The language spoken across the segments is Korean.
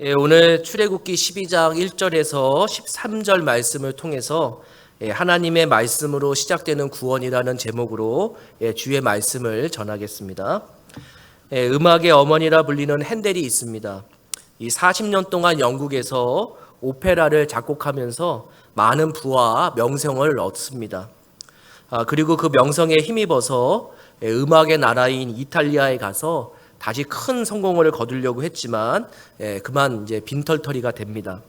오늘 출애굽기 12장 1절에서 13절 말씀을 통해서 하나님의 말씀으로 시작되는 구원이라는 제목으로 주의 말씀을 전하겠습니다. 음악의 어머니라 불리는 핸델이 있습니다. 이 40년 동안 영국에서 오페라를 작곡하면서 많은 부와 명성을 얻습니다. 그리고 그 명성에 힘입어서 음악의 나라인 이탈리아에 가서 다시 큰 성공을 거두려고 했지만 그만 이제 빈털터리가 됩니다.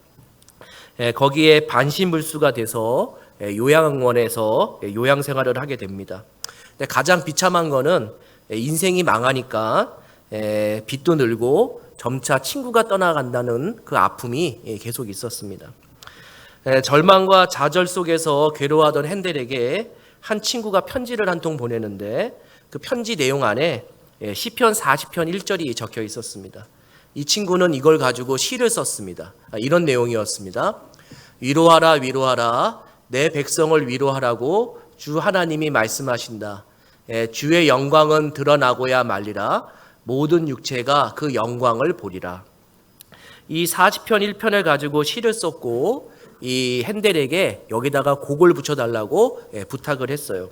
거기에 반신불수가 돼서 요양원에서 요양 생활을 하게 됩니다. 가장 비참한 거는 인생이 망하니까 빚도 늘고 점차 친구가 떠나간다는 그 아픔이 계속 있었습니다. 절망과 좌절 속에서 괴로워하던 핸델에게 한 친구가 편지를 한 통 보내는데 그 편지 내용 안에 시편 40편 1절이 적혀 있었습니다. 이 친구는 이걸 가지고 시를 썼습니다. 이런 내용이었습니다. 위로하라 위로하라 내 백성을 위로하라고 주 하나님이 말씀하신다. 주의 영광은 드러나고야 말리라. 모든 육체가 그 영광을 보리라. 이 40편 1편을 가지고 시를 썼고 이 핸델에게 여기다가 곡을 붙여달라고 부탁을 했어요.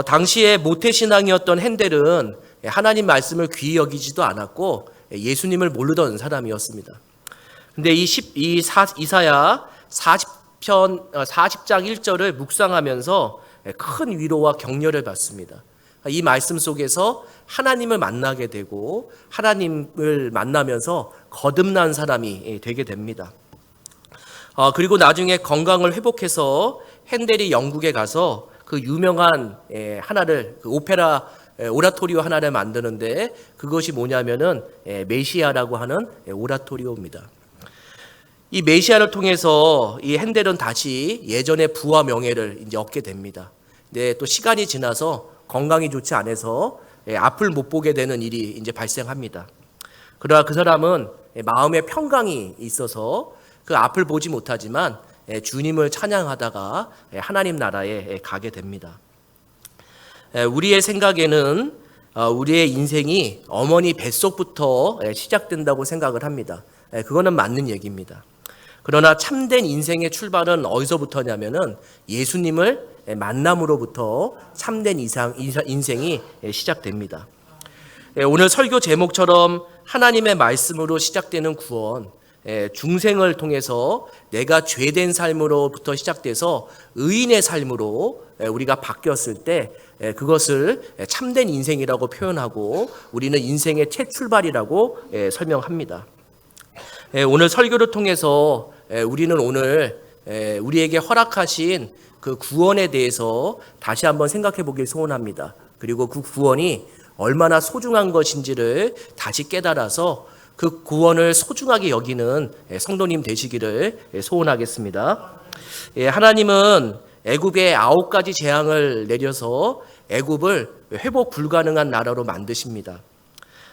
당시에 모태신앙이었던 핸델은 하나님 말씀을 귀히 여기지도 않았고 예수님을 모르던 사람이었습니다. 근데 이사야 40장 1절을 묵상하면서 큰 위로와 격려를 받습니다. 이 말씀 속에서 하나님을 만나게 되고 하나님을 만나면서 거듭난 사람이 되게 됩니다. 그리고 나중에 건강을 회복해서 핸델이 영국에 가서 그 유명한 하나를 그 오페라 오라토리오 하나를 만드는데 그것이 뭐냐면은 메시아라고 하는 오라토리오입니다. 이 메시아를 통해서 이 핸델은 다시 예전의 부와 명예를 이제 얻게 됩니다. 근데 또 시간이 지나서 건강이 좋지 않아서 앞을 못 보게 되는 일이 이제 발생합니다. 그러나 그 사람은 마음의 평강이 있어서 그 앞을 보지 못하지만 주님을 찬양하다가 하나님 나라에 가게 됩니다. 우리의 생각에는 우리의 인생이 어머니 뱃속부터 시작된다고 생각을 합니다. 그거는 맞는 얘기입니다. 그러나 참된 인생의 출발은 어디서부터냐면은 예수님을 만남으로부터 참된 인생이 시작됩니다. 오늘 설교 제목처럼 하나님의 말씀으로 시작되는 구원, 중생을 통해서 내가 죄된 삶으로부터 시작돼서 의인의 삶으로 우리가 바뀌었을 때 그것을 참된 인생이라고 표현하고 우리는 인생의 새 출발이라고 설명합니다. 오늘 설교를 통해서 우리는 오늘 우리에게 허락하신 그 구원에 대해서 다시 한번 생각해 보길 소원합니다. 그리고 그 구원이 얼마나 소중한 것인지를 다시 깨달아서 그 구원을 소중하게 여기는 성도님 되시기를 소원하겠습니다. 하나님은 애굽에 9가지 재앙을 내려서 애굽을 회복 불가능한 나라로 만드십니다.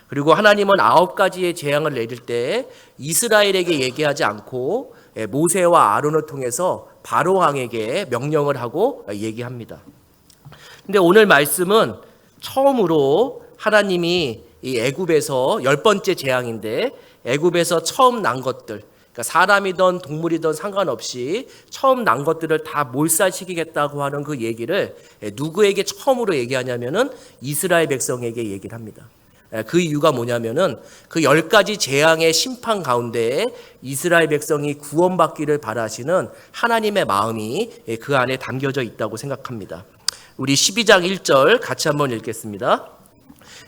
그리고 하나님은 9가지의 재앙을 내릴 때 이스라엘에게 얘기하지 않고 모세와 아론을 통해서 바로 왕에게 명령을 하고 얘기합니다. 근데 오늘 말씀은 처음으로 하나님이 이 애굽에서 10번째 재앙인데 애굽에서 처음 난 것들, 그러니까 사람이든 동물이든 상관없이 처음 난 것들을 다 몰살시키겠다고 하는 그 얘기를 누구에게 처음으로 얘기하냐면은 이스라엘 백성에게 얘기를 합니다. 그 이유가 뭐냐면은 그 10가지 재앙의 심판 가운데 이스라엘 백성이 구원받기를 바라시는 하나님의 마음이 그 안에 담겨져 있다고 생각합니다. 우리 12장 1절 같이 한번 읽겠습니다.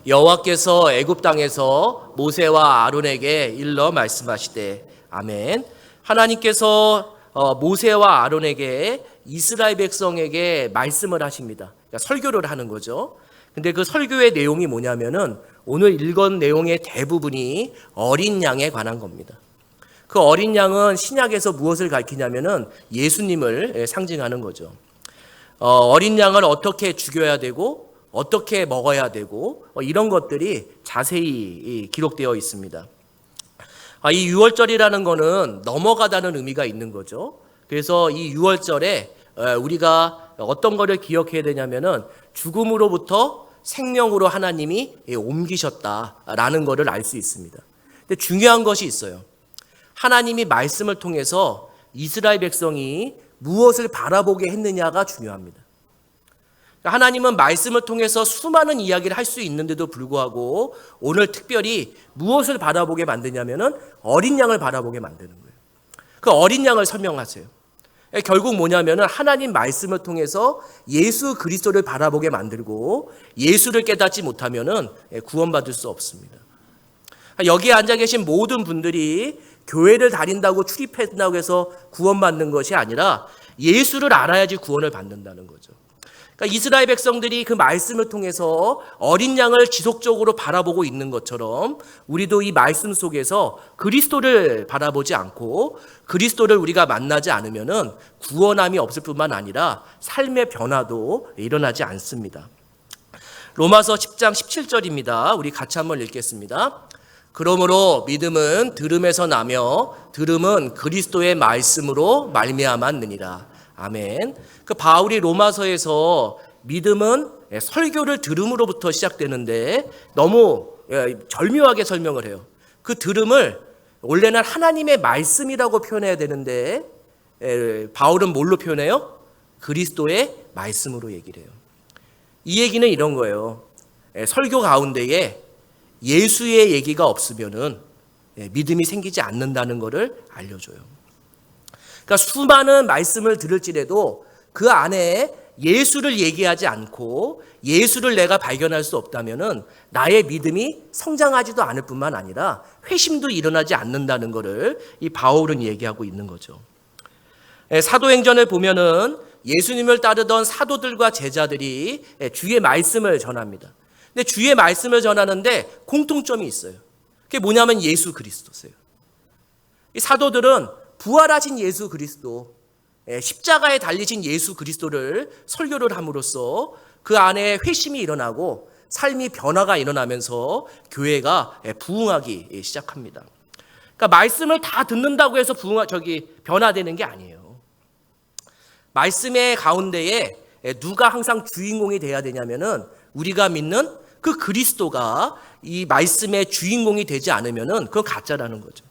여호와께서 애굽 땅에서 모세와 아론에게 일러 말씀하시되 아멘. 하나님께서 모세와 아론에게 이스라엘 백성에게 말씀을 하십니다. 그러니까 설교를 하는 거죠. 근데 그 설교의 내용이 뭐냐면은 오늘 읽은 내용의 대부분이 어린 양에 관한 겁니다. 그 어린 양은 신약에서 무엇을 가리키냐면은 예수님을 상징하는 거죠. 어린 양을 어떻게 죽여야 되고 어떻게 먹어야 되고 이런 것들이 자세히 기록되어 있습니다. 이 유월절이라는 거는 넘어가다는 의미가 있는 거죠. 그래서 이 유월절에 우리가 어떤 거를 기억해야 되냐면은 죽음으로부터 생명으로 하나님이 옮기셨다라는 것을 알 수 있습니다. 근데 중요한 것이 있어요. 하나님이 말씀을 통해서 이스라엘 백성이 무엇을 바라보게 했느냐가 중요합니다. 하나님은 말씀을 통해서 수많은 이야기를 할 수 있는데도 불구하고 오늘 특별히 무엇을 바라보게 만드냐면은 어린 양을 바라보게 만드는 거예요. 그 어린 양을 설명하세요. 결국 뭐냐면은 하나님 말씀을 통해서 예수 그리스도를 바라보게 만들고 예수를 깨닫지 못하면은 구원받을 수 없습니다. 여기에 앉아 계신 모든 분들이 교회를 다닌다고 출입한다고 해서 구원받는 것이 아니라 예수를 알아야지 구원을 받는다는 거죠. 그러니까 이스라엘 백성들이 그 말씀을 통해서 어린 양을 지속적으로 바라보고 있는 것처럼 우리도 이 말씀 속에서 그리스도를 바라보지 않고 그리스도를 우리가 만나지 않으면은 구원함이 없을 뿐만 아니라 삶의 변화도 일어나지 않습니다. 로마서 10장 17절입니다. 우리 같이 한번 읽겠습니다. 그러므로 믿음은 들음에서 나며 들음은 그리스도의 말씀으로 말미암았느니라. 아멘. 그 바울이 로마서에서 믿음은 설교를 들음으로부터 시작되는데 너무 절묘하게 설명을 해요. 그 들음을 원래는 하나님의 말씀이라고 표현해야 되는데 바울은 뭘로 표현해요? 그리스도의 말씀으로 얘기를 해요. 이 얘기는 이런 거예요. 설교 가운데에 예수의 얘기가 없으면은 믿음이 생기지 않는다는 것을 알려줘요. 그러니까 수많은 말씀을 들을지라도 그 안에 예수를 얘기하지 않고 예수를 내가 발견할 수 없다면은 나의 믿음이 성장하지도 않을 뿐만 아니라 회심도 일어나지 않는다는 것을 이 바울은 얘기하고 있는 거죠. 사도행전을 보면은 예수님을 따르던 사도들과 제자들이 주의 말씀을 전합니다. 근데 주의 말씀을 전하는데 공통점이 있어요. 그게 뭐냐면 예수 그리스도세요. 이 사도들은 부활하신 예수 그리스도, 십자가에 달리신 예수 그리스도를 설교를 함으로써 그 안에 회심이 일어나고 삶이 변화가 일어나면서 교회가 부흥하기 시작합니다. 그러니까 말씀을 다 듣는다고 해서 변화되는 게 아니에요. 말씀의 가운데에 누가 항상 주인공이 돼야 되냐면은 우리가 믿는 그 그리스도가 이 말씀의 주인공이 되지 않으면은 그건 가짜라는 거죠.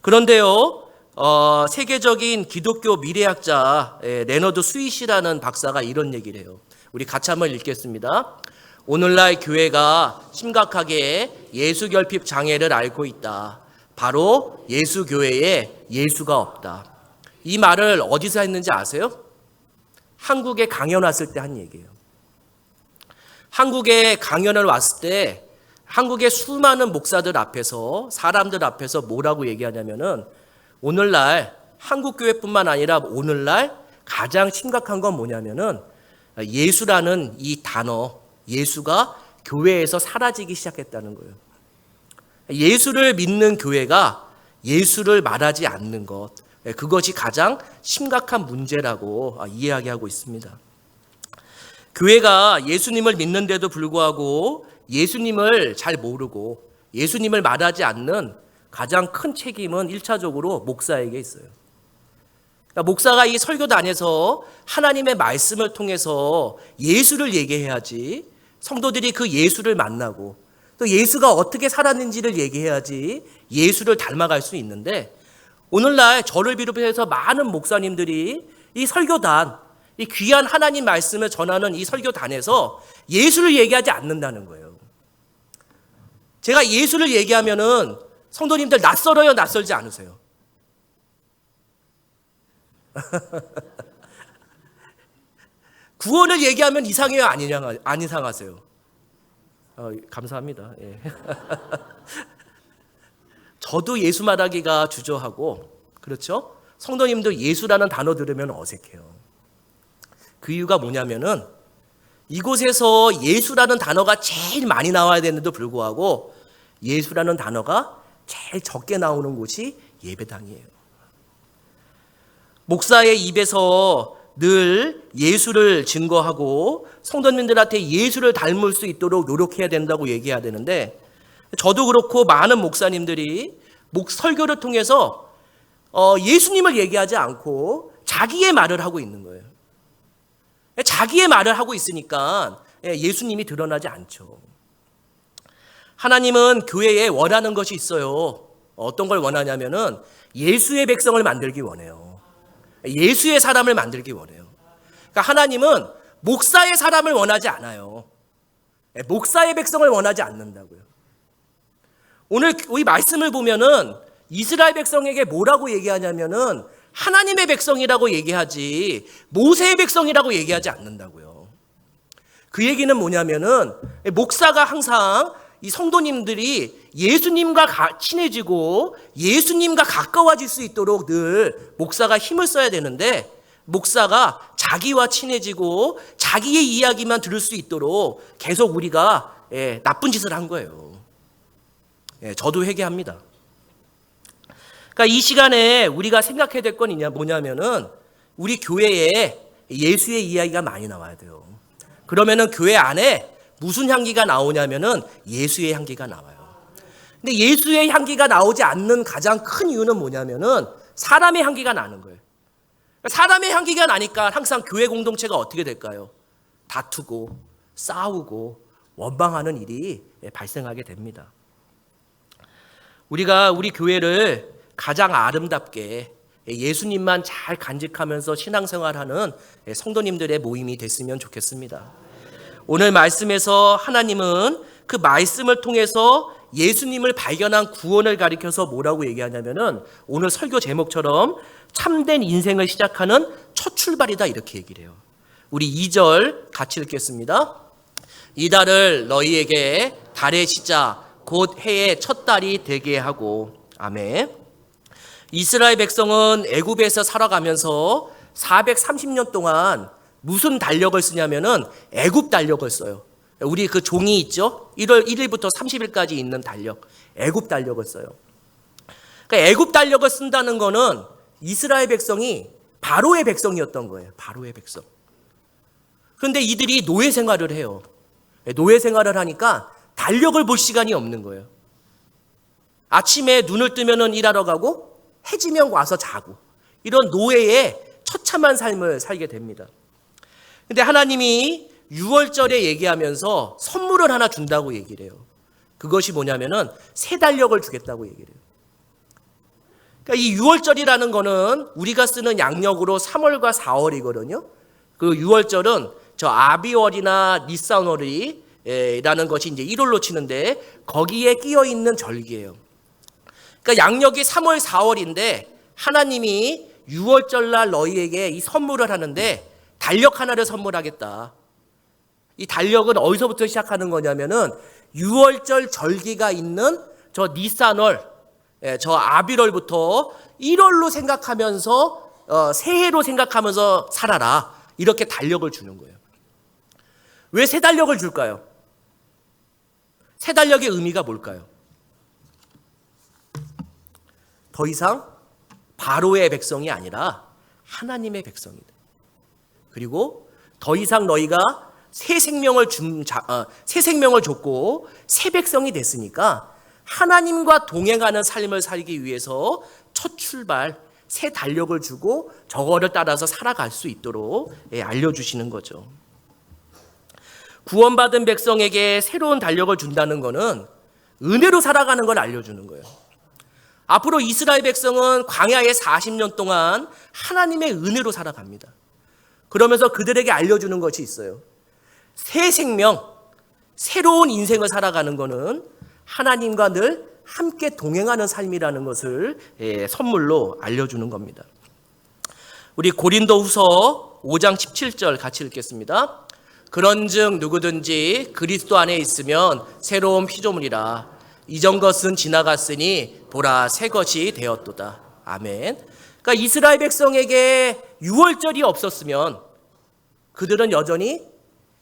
그런데요, 세계적인 기독교 미래학자 레너드 스윗이라는 박사가 이런 얘기를 해요. 우리 같이 한번 읽겠습니다. 오늘날 교회가 심각하게 예수 결핍 장애를 앓고 있다. 바로 예수 교회에 예수가 없다. 이 말을 어디서 했는지 아세요? 한국에 강연 왔을 때 한 얘기예요. 한국에 강연을 왔을 때 한국의 수많은 목사들 앞에서 사람들 앞에서 뭐라고 얘기하냐면은 오늘날 한국 교회뿐만 아니라 오늘날 가장 심각한 건 뭐냐면은 예수라는 이 단어, 예수가 교회에서 사라지기 시작했다는 거예요. 예수를 믿는 교회가 예수를 말하지 않는 것, 그것이 가장 심각한 문제라고 이야기하고 있습니다. 교회가 예수님을 믿는데도 불구하고 예수님을 잘 모르고 예수님을 말하지 않는 가장 큰 책임은 1차적으로 목사에게 있어요. 그러니까 목사가 이 설교단에서 하나님의 말씀을 통해서 예수를 얘기해야지 성도들이 그 예수를 만나고 또 예수가 어떻게 살았는지를 얘기해야지 예수를 닮아갈 수 있는데 오늘날 저를 비롯해서 많은 목사님들이 이 설교단, 이 귀한 하나님 말씀을 전하는 이 설교단에서 예수를 얘기하지 않는다는 거예요. 제가 예수를 얘기하면은 성도님들 낯설어요, 낯설지 않으세요? 구원을 얘기하면 이상해요, 안 이상하세요? 감사합니다. 예. 저도 예수 말하기가 주저하고, 그렇죠? 성도님도 예수라는 단어 들으면 어색해요. 그 이유가 뭐냐면은 이곳에서 예수라는 단어가 제일 많이 나와야 되는데도 불구하고 예수라는 단어가 제일 적게 나오는 곳이 예배당이에요. 목사의 입에서 늘 예수를 증거하고 성도님들한테 예수를 닮을 수 있도록 노력해야 된다고 얘기해야 되는데 저도 그렇고 많은 목사님들이 설교를 통해서 예수님을 얘기하지 않고 자기의 말을 하고 있는 거예요. 자기의 말을 하고 있으니까 예수님이 드러나지 않죠. 하나님은 교회에 원하는 것이 있어요. 어떤 걸 원하냐면은 예수의 백성을 만들기 원해요. 예수의 사람을 만들기 원해요. 그러니까 하나님은 목사의 사람을 원하지 않아요. 목사의 백성을 원하지 않는다고요. 오늘 이 말씀을 보면은 이스라엘 백성에게 뭐라고 얘기하냐면은 하나님의 백성이라고 얘기하지 모세의 백성이라고 얘기하지 않는다고요. 그 얘기는 뭐냐면은 목사가 항상 이 성도님들이 예수님과 친해지고 예수님과 가까워질 수 있도록 늘 목사가 힘을 써야 되는데, 목사가 자기와 친해지고 자기의 이야기만 들을 수 있도록 계속 우리가 나쁜 짓을 한 거예요. 저도 회개합니다. 그러니까 이 시간에 우리가 생각해야 될 건 뭐냐면은 우리 교회에 예수의 이야기가 많이 나와야 돼요. 그러면은 교회 안에 무슨 향기가 나오냐면은 예수의 향기가 나와요. 근데 예수의 향기가 나오지 않는 가장 큰 이유는 뭐냐면은 사람의 향기가 나는 거예요. 사람의 향기가 나니까 항상 교회 공동체가 어떻게 될까요? 다투고 싸우고 원망하는 일이 발생하게 됩니다. 우리가 우리 교회를 가장 아름답게 예수님만 잘 간직하면서 신앙생활하는 성도님들의 모임이 됐으면 좋겠습니다. 오늘 말씀에서 하나님은 그 말씀을 통해서 예수님을 발견한 구원을 가리켜서 뭐라고 얘기하냐면은 오늘 설교 제목처럼 참된 인생을 시작하는 첫 출발이다, 이렇게 얘기를 해요. 우리 2절 같이 읽겠습니다. 이 달을 너희에게 달의 시작 곧 해의 첫 달이 되게 하고. 아멘. 이스라엘 백성은 애굽에서 살아가면서 430년 동안 무슨 달력을 쓰냐면은 애굽 달력을 써요. 우리 그 종이 있죠? 1월 1일부터 30일까지 있는 달력, 애굽 달력을 써요. 그러니까 애굽 달력을 쓴다는 거는 이스라엘 백성이 바로의 백성이었던 거예요. 바로의 백성. 그런데 이들이 노예 생활을 해요. 노예 생활을 하니까 달력을 볼 시간이 없는 거예요. 아침에 눈을 뜨면은 일하러 가고 해지면 와서 자고, 이런 노예의 처참한 삶을 살게 됩니다. 근데 하나님이 6월절에 얘기하면서 선물을 하나 준다고 얘기를 해요. 그것이 뭐냐면은 새 달력을 주겠다고 얘기를 해요. 그러니까 이 6월절이라는 거는 우리가 쓰는 양력으로 3월과 4월이거든요. 그 6월절은 저 아비월이나 니산월이 라는 것이 이제 1월로 치는데 거기에 끼어 있는 절기예요. 그러니까 양력이 3월, 4월인데 하나님이 6월절 날 너희에게 이 선물을 하는데 달력 하나를 선물하겠다. 이 달력은 어디서부터 시작하는 거냐면은 6월절 절기가 있는 저 니산월, 저 아비월부터 1월로 생각하면서 새해로 생각하면서 살아라, 이렇게 달력을 주는 거예요. 왜 새 달력을 줄까요? 새 달력의 의미가 뭘까요? 더 이상 바로의 백성이 아니라 하나님의 백성이다. 그리고 더 이상 너희가 새 생명을 줬고 새 백성이 됐으니까 하나님과 동행하는 삶을 살기 위해서 첫 출발 새 달력을 주고 저거를 따라서 살아갈 수 있도록 알려주시는 거죠. 구원받은 백성에게 새로운 달력을 준다는 것은 은혜로 살아가는 걸 알려주는 거예요. 앞으로 이스라엘 백성은 광야에 40년 동안 하나님의 은혜로 살아갑니다. 그러면서 그들에게 알려주는 것이 있어요. 새 생명, 새로운 인생을 살아가는 것은 하나님과 늘 함께 동행하는 삶이라는 것을 선물로 알려주는 겁니다. 우리 고린도후서 5장 17절 같이 읽겠습니다. 그런즉 누구든지 그리스도 안에 있으면 새로운 피조물이라. 이전 것은 지나갔으니 보라 새 것이 되었도다. 아멘. 그러니까 이스라엘 백성에게 6월절이 없었으면 그들은 여전히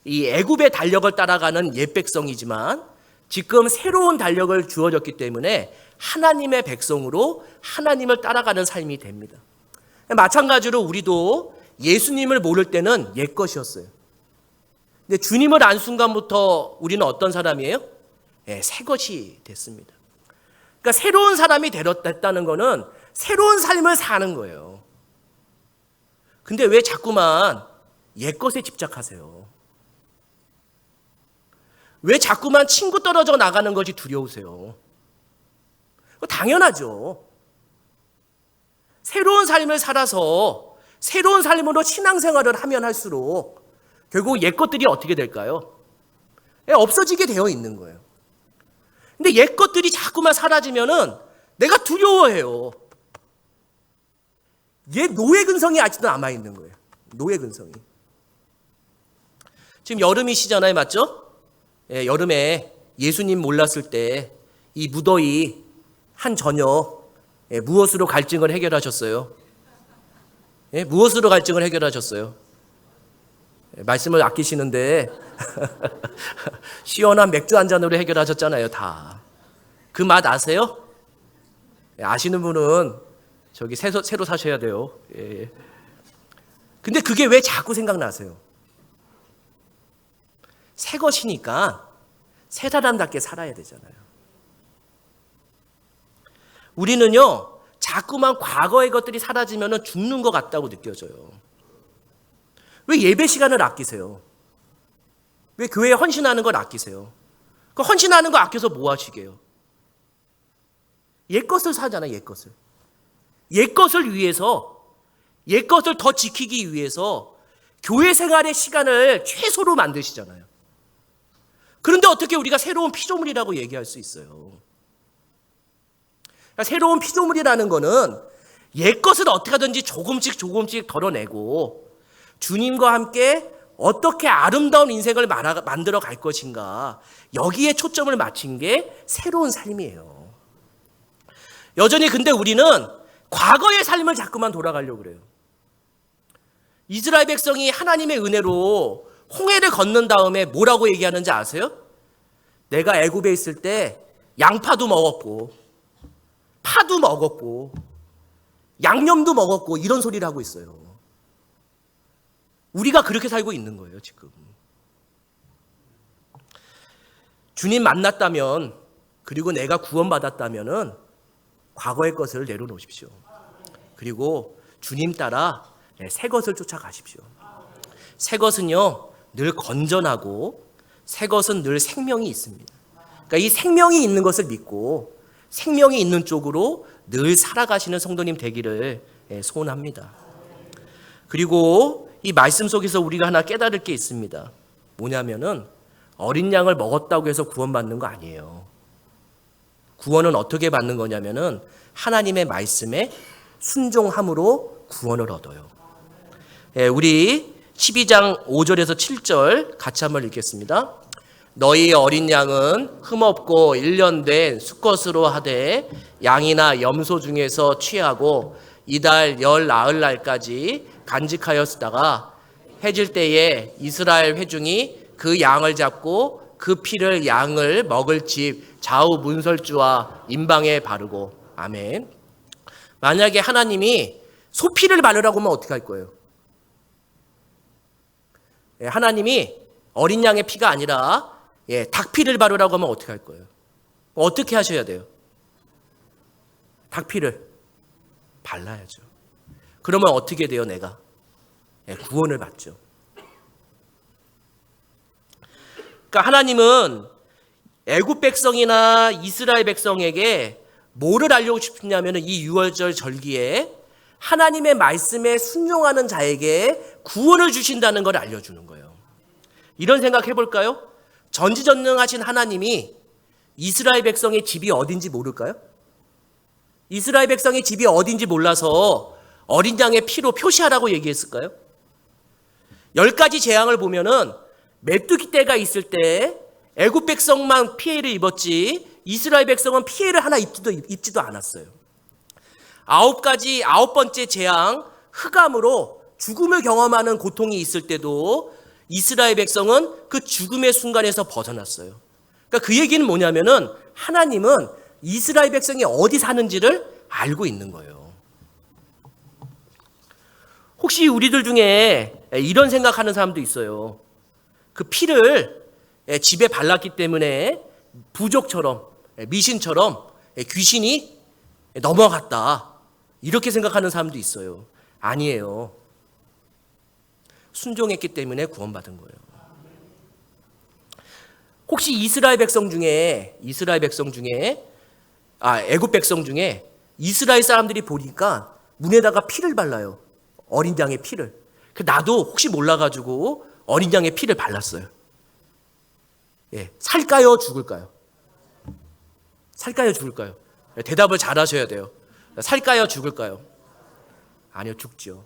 이 애굽의 달력을 따라가는 옛 백성이지만 지금 새로운 달력을 주어졌기 때문에 하나님의 백성으로 하나님을 따라가는 삶이 됩니다. 마찬가지로 우리도 예수님을 모를 때는 옛 것이었어요. 근데 주님을 안 순간부터 우리는 어떤 사람이에요? 새 것이 됐습니다. 그러니까 새로운 사람이 됐다는 것은 새로운 삶을 사는 거예요. 근데 왜 자꾸만 옛 것에 집착하세요? 왜 자꾸만 친구 떨어져 나가는 것이 두려우세요? 당연하죠. 새로운 삶을 살아서 새로운 삶으로 신앙생활을 하면 할수록 결국 옛 것들이 어떻게 될까요? 없어지게 되어 있는 거예요. 근데 옛 것들이 자꾸만 사라지면은 내가 두려워해요. 옛 노예 근성이 아직도 남아있는 거예요. 노예 근성이. 지금 여름이시잖아요. 맞죠? 여름에 예수님 몰랐을 때 이 무더위 한 저녁 무엇으로 갈증을 해결하셨어요? 무엇으로 갈증을 해결하셨어요? 말씀을 아끼시는데 시원한 맥주 한 잔으로 해결하셨잖아요. 다. 그 맛 아세요? 아시는 분은 저기 새로 사셔야 돼요. 근데 그게 왜 자꾸 생각나세요? 새 것이니까 새 사람답게 살아야 되잖아요. 우리는요, 자꾸만 과거의 것들이 사라지면 죽는 것 같다고 느껴져요. 왜 예배 시간을 아끼세요? 왜 교회에 헌신하는 걸 아끼세요? 그 헌신하는 거 아껴서 뭐 하시게요? 옛 것을 사잖아요, 옛 것을. 옛 것을 위해서, 옛 것을 더 지키기 위해서 교회 생활의 시간을 최소로 만드시잖아요. 그런데 어떻게 우리가 새로운 피조물이라고 얘기할 수 있어요? 그러니까 새로운 피조물이라는 거는 옛 것을 어떻게 하든지 조금씩 덜어내고 주님과 함께 어떻게 아름다운 인생을 만들어 갈 것인가, 여기에 초점을 맞춘 게 새로운 삶이에요. 여전히 근데 우리는 과거의 삶을 자꾸만 돌아가려고 그래요. 이스라엘 백성이 하나님의 은혜로 홍해를 건넌 다음에 뭐라고 얘기하는지 아세요? 내가 애굽에 있을 때 양파도 먹었고 파도 먹었고 양념도 먹었고 이런 소리를 하고 있어요. 우리가 그렇게 살고 있는 거예요, 지금. 주님 만났다면, 그리고 내가 구원받았다면은 과거의 것을 내려놓으십시오. 그리고 주님 따라 새 것을 쫓아가십시오. 새 것은요, 늘 건전하고 새 것은 늘 생명이 있습니다. 그러니까 이 생명이 있는 것을 믿고 생명이 있는 쪽으로 늘 살아가시는 성도님 되기를 소원합니다. 그리고 이 말씀 속에서 우리가 하나 깨달을 게 있습니다. 뭐냐면은 어린 양을 먹었다고 해서 구원받는 거 아니에요. 구원은 어떻게 받는 거냐면은 하나님의 말씀에 순종함으로 구원을 얻어요. 우리 12장 5절에서 7절 같이 한번 읽겠습니다. 너희 어린 양은 흠없고 1년 된 수컷으로 하되 양이나 염소 중에서 취하고 이달 열 나흘날까지 간직하였다가 해질 때에 이스라엘 회중이 그 양을 잡고 그 피를 양을 먹을 집 좌우 문설주와 임방에 바르고. 아멘. 만약에 하나님이 소피를 바르라고 하면 어떻게 할 거예요? 하나님이 어린 양의 피가 아니라 닭피를 바르라고 하면 어떻게 할 거예요? 어떻게 하셔야 돼요? 닭피를 발라야죠. 그러면 어떻게 돼요, 내가? 구원을 받죠. 그러니까 하나님은 애굽 백성이나 이스라엘 백성에게 뭐를 알려고 싶냐면 이 6월절 절기에 하나님의 말씀에 순종하는 자에게 구원을 주신다는 걸 알려주는 거예요. 이런 생각 해볼까요? 전지전능하신 하나님이 이스라엘 백성의 집이 어딘지 모를까요? 이스라엘 백성의 집이 어딘지 몰라서 어린 양의 피로 표시하라고 얘기했을까요? 10가지 재앙을 보면은 메뚜기 떼가 있을 때 애굽 백성만 피해를 입었지 이스라엘 백성은 피해를 하나 입지도 않았어요. 9번째 재앙, 흑암으로 죽음을 경험하는 고통이 있을 때도 이스라엘 백성은 그 죽음의 순간에서 벗어났어요. 그러니까 그 얘기는 뭐냐면은 하나님은 이스라엘 백성이 어디 사는지를 알고 있는 거예요. 혹시 우리들 중에 이런 생각하는 사람도 있어요. 그 피를 집에 발랐기 때문에 부족처럼, 미신처럼 귀신이 넘어갔다, 이렇게 생각하는 사람도 있어요. 아니에요. 순종했기 때문에 구원받은 거예요. 혹시 이스라엘 백성 중에 애굽 백성 중에 이스라엘 사람들이 보니까 문에다가 피를 발라요. 어린 양의 피를. 나도 혹시 몰라가지고 어린 양의 피를 발랐어요. 살까요? 죽을까요? 살까요? 죽을까요? 대답을 잘 하셔야 돼요. 살까요? 죽을까요? 아니요, 죽죠.